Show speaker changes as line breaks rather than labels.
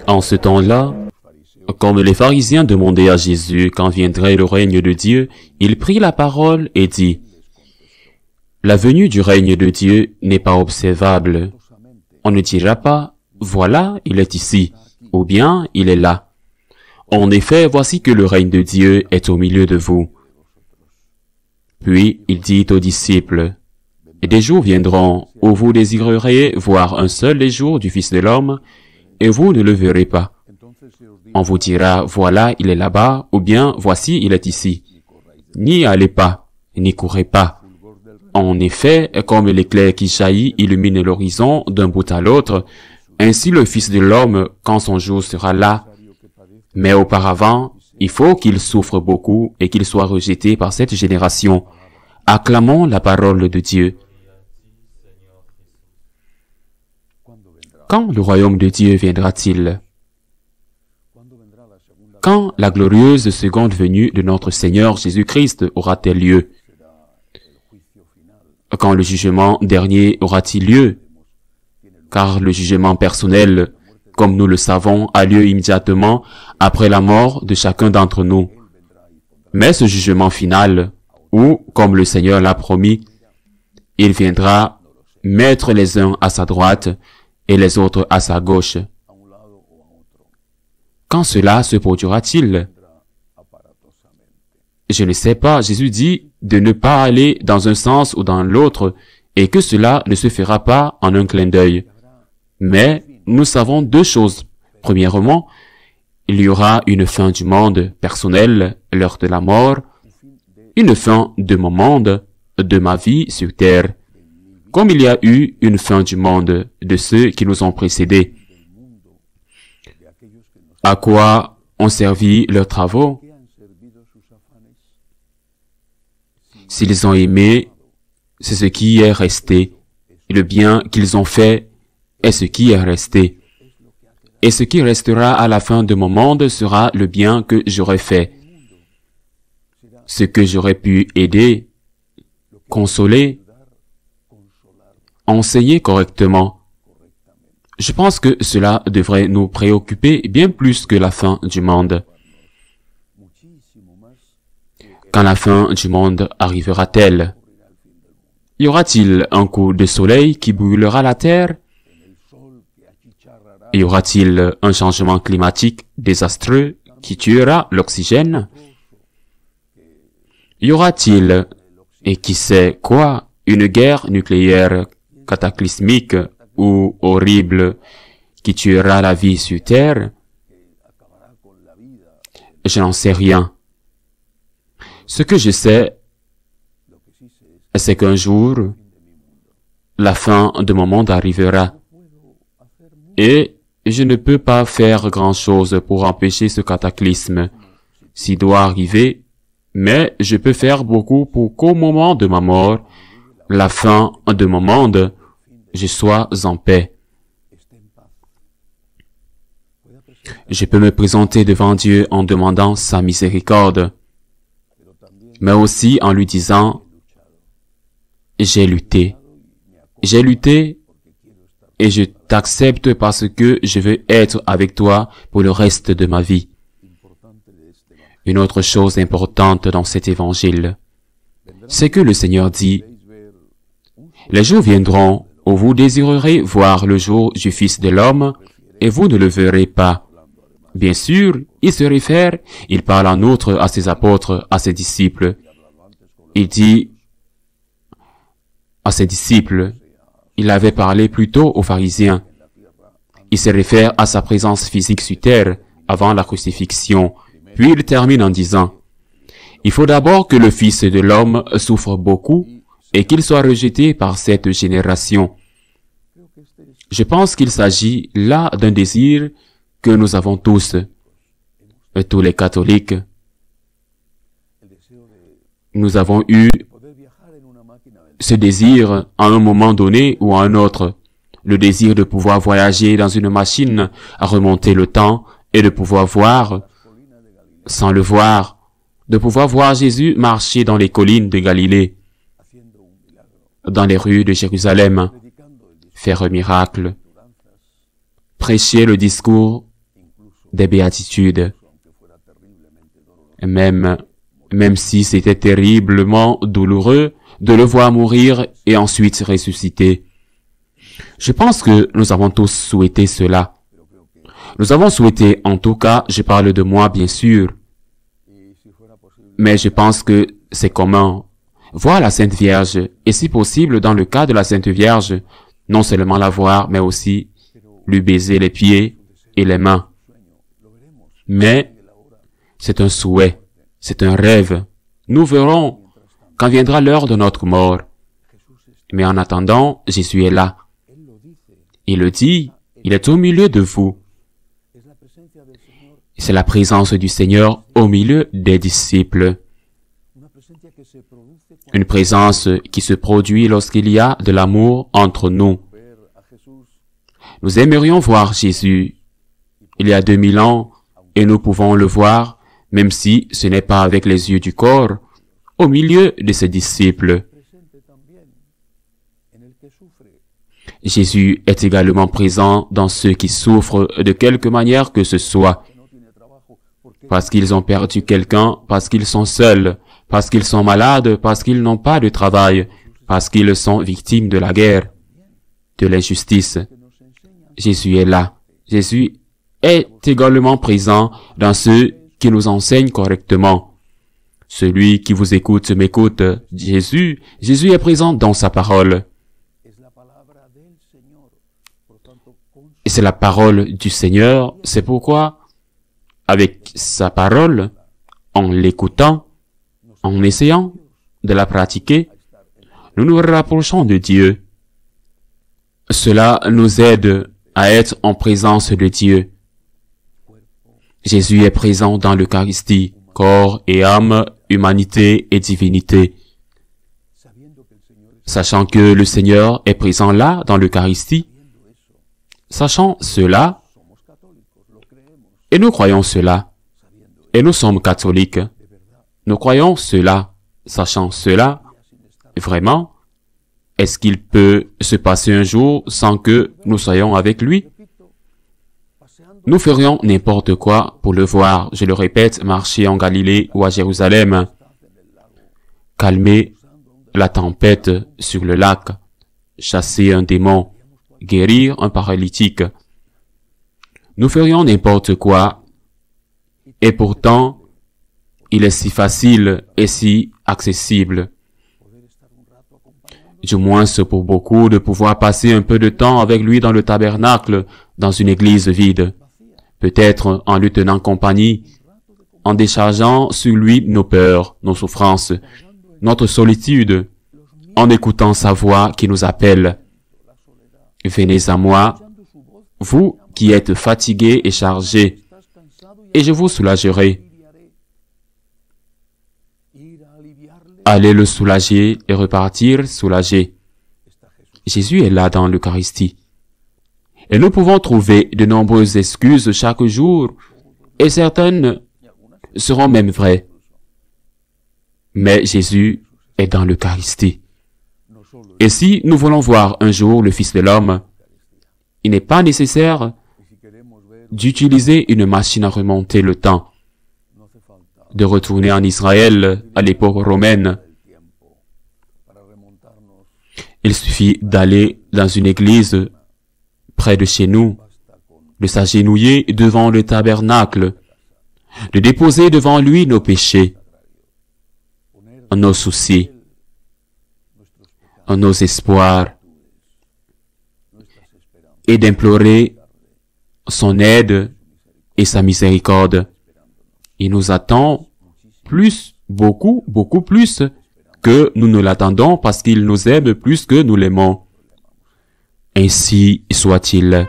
En ce temps-là, comme les pharisiens demandaient à Jésus quand viendrait le règne de Dieu, il prit la parole et dit, « La venue du règne de Dieu n'est pas observable. On ne dira pas, voilà, il est ici, ou bien, il est là. En effet, voici que le règne de Dieu est au milieu de vous. » Puis il dit aux disciples, « Des jours viendront où vous désirerez voir un seul des jours du Fils de l'homme, et vous ne le verrez pas. On vous dira, voilà, il est là-bas, ou bien, voici, il est ici. N'y allez pas, n'y courez pas. En effet, comme l'éclair qui jaillit illumine l'horizon d'un bout à l'autre, ainsi le Fils de l'homme, quand son jour sera là. Mais auparavant, il faut qu'il souffre beaucoup et qu'il soit rejeté par cette génération. Acclamons la parole de Dieu. Quand le royaume de Dieu viendra-t-il? Quand la glorieuse seconde venue de notre Seigneur Jésus-Christ aura-t-elle lieu? Quand le jugement dernier aura-t-il lieu? Car le jugement personnel, comme nous le savons, a lieu immédiatement après la mort de chacun d'entre nous. Mais ce jugement final, où, comme le Seigneur l'a promis, il viendra mettre les uns à sa droite et les autres à sa gauche. Quand cela se produira-t-il? Je ne sais pas. Jésus dit de ne pas aller dans un sens ou dans l'autre et que cela ne se fera pas en un clin d'œil. Mais nous savons deux choses. Premièrement, il y aura une fin du monde personnel, l'heure de la mort, une fin de mon monde, de ma vie sur terre, comme il y a eu une fin du monde de ceux qui nous ont précédés. À quoi ont servi leurs travaux? S'ils ont aimé, c'est ce qui est resté. Le bien qu'ils ont fait est ce qui est resté. Et ce qui restera à la fin de mon monde sera le bien que j'aurais fait. Ce que j'aurais pu aider, consoler, enseigner correctement. Je pense que cela devrait nous préoccuper bien plus que la fin du monde. Quand la fin du monde arrivera-t-elle? Y aura-t-il un coup de soleil qui brûlera la terre? Y aura-t-il un changement climatique désastreux qui tuera l'oxygène? Y aura-t-il, et qui sait quoi, une guerre nucléaire cataclysmique ou horrible qui tuera la vie sur terre? Je n'en sais rien. Ce que je sais, c'est qu'un jour, la fin de mon monde arrivera. Et je ne peux pas faire grand-chose pour empêcher ce cataclysme, s'il doit arriver, mais je peux faire beaucoup pour qu'au moment de ma mort, la fin de mon monde, je sois en paix. Je peux me présenter devant Dieu en demandant sa miséricorde, mais aussi en lui disant, j'ai lutté et je t'accepte parce que je veux être avec toi pour le reste de ma vie. Une autre chose importante dans cet évangile, c'est que le Seigneur dit, les jours viendront où vous désirerez voir le jour du Fils de l'homme et vous ne le verrez pas. Bien sûr, il parle en outre à ses apôtres, à ses disciples. Il dit à ses disciples, il avait parlé plutôt aux pharisiens. Il se réfère à sa présence physique sur terre avant la crucifixion. Puis il termine en disant, il faut d'abord que le Fils de l'homme souffre beaucoup et qu'il soit rejeté par cette génération. Je pense qu'il s'agit là d'un désir que nous avons tous les catholiques. Nous avons eu ce désir à un moment donné ou à un autre. Le désir de pouvoir voyager dans une machine à remonter le temps et de pouvoir voir, sans le voir, de pouvoir voir Jésus marcher dans les collines de Galilée, dans les rues de Jérusalem, faire un miracle, prêcher le discours des béatitudes. Même si c'était terriblement douloureux de le voir mourir et ensuite ressusciter. Je pense que nous avons tous souhaité cela. Nous avons souhaité, en tout cas, je parle de moi bien sûr, mais je pense que c'est commun. Voir la Sainte Vierge, et si possible, dans le cas de la Sainte Vierge, non seulement la voir, mais aussi lui baiser les pieds et les mains. Mais c'est un souhait, c'est un rêve. Nous verrons quand viendra l'heure de notre mort. Mais en attendant, Jésus est là. Il le dit, il est au milieu de vous. C'est la présence du Seigneur au milieu des disciples. Une présence qui se produit lorsqu'il y a de l'amour entre nous. Nous aimerions voir Jésus il y a 2000 ans et nous pouvons le voir, même si ce n'est pas avec les yeux du corps, au milieu de ses disciples. Jésus est également présent dans ceux qui souffrent de quelque manière que ce soit, parce qu'ils ont perdu quelqu'un, parce qu'ils sont seuls, parce qu'ils sont malades, parce qu'ils n'ont pas de travail, parce qu'ils sont victimes de la guerre, de l'injustice. Jésus est là. Jésus est également présent dans ceux qui nous enseignent correctement. Celui qui vous écoute m'écoute. Jésus est présent dans sa parole. Et c'est la parole du Seigneur. C'est pourquoi, avec sa parole, en l'écoutant, en essayant de la pratiquer, nous nous rapprochons de Dieu. Cela nous aide à être en présence de Dieu. Jésus est présent dans l'Eucharistie, corps et âme, humanité et divinité. Sachant que le Seigneur est présent là, dans l'Eucharistie, sachant cela, et nous croyons cela, et nous sommes catholiques, nous croyons cela, sachant cela, vraiment, est-ce qu'il peut se passer un jour sans que nous soyons avec lui? Nous ferions n'importe quoi pour le voir, je le répète, marcher en Galilée ou à Jérusalem, calmer la tempête sur le lac, chasser un démon, guérir un paralytique. Nous ferions n'importe quoi, et pourtant, il est si facile et si accessible. Du moins, c'est pour beaucoup de pouvoir passer un peu de temps avec lui dans le tabernacle, dans une église vide. Peut-être en lui tenant compagnie, en déchargeant sur lui nos peurs, nos souffrances, notre solitude, en écoutant sa voix qui nous appelle. Venez à moi, vous qui êtes fatigués et chargés, et je vous soulagerai. Allez le soulager et repartir soulagé. Jésus est là dans l'Eucharistie. Et nous pouvons trouver de nombreuses excuses chaque jour, et certaines seront même vraies. Mais Jésus est dans l'Eucharistie. Et si nous voulons voir un jour le Fils de l'homme, il n'est pas nécessaire d'utiliser une machine à remonter le temps, de retourner en Israël à l'époque romaine. Il suffit d'aller dans une église près de chez nous, de s'agenouiller devant le tabernacle, de déposer devant lui nos péchés, nos soucis, nos espoirs, et d'implorer son aide et sa miséricorde. Il nous attend plus, beaucoup plus que nous ne l'attendons parce qu'il nous aime plus que nous l'aimons. Ainsi soit-il.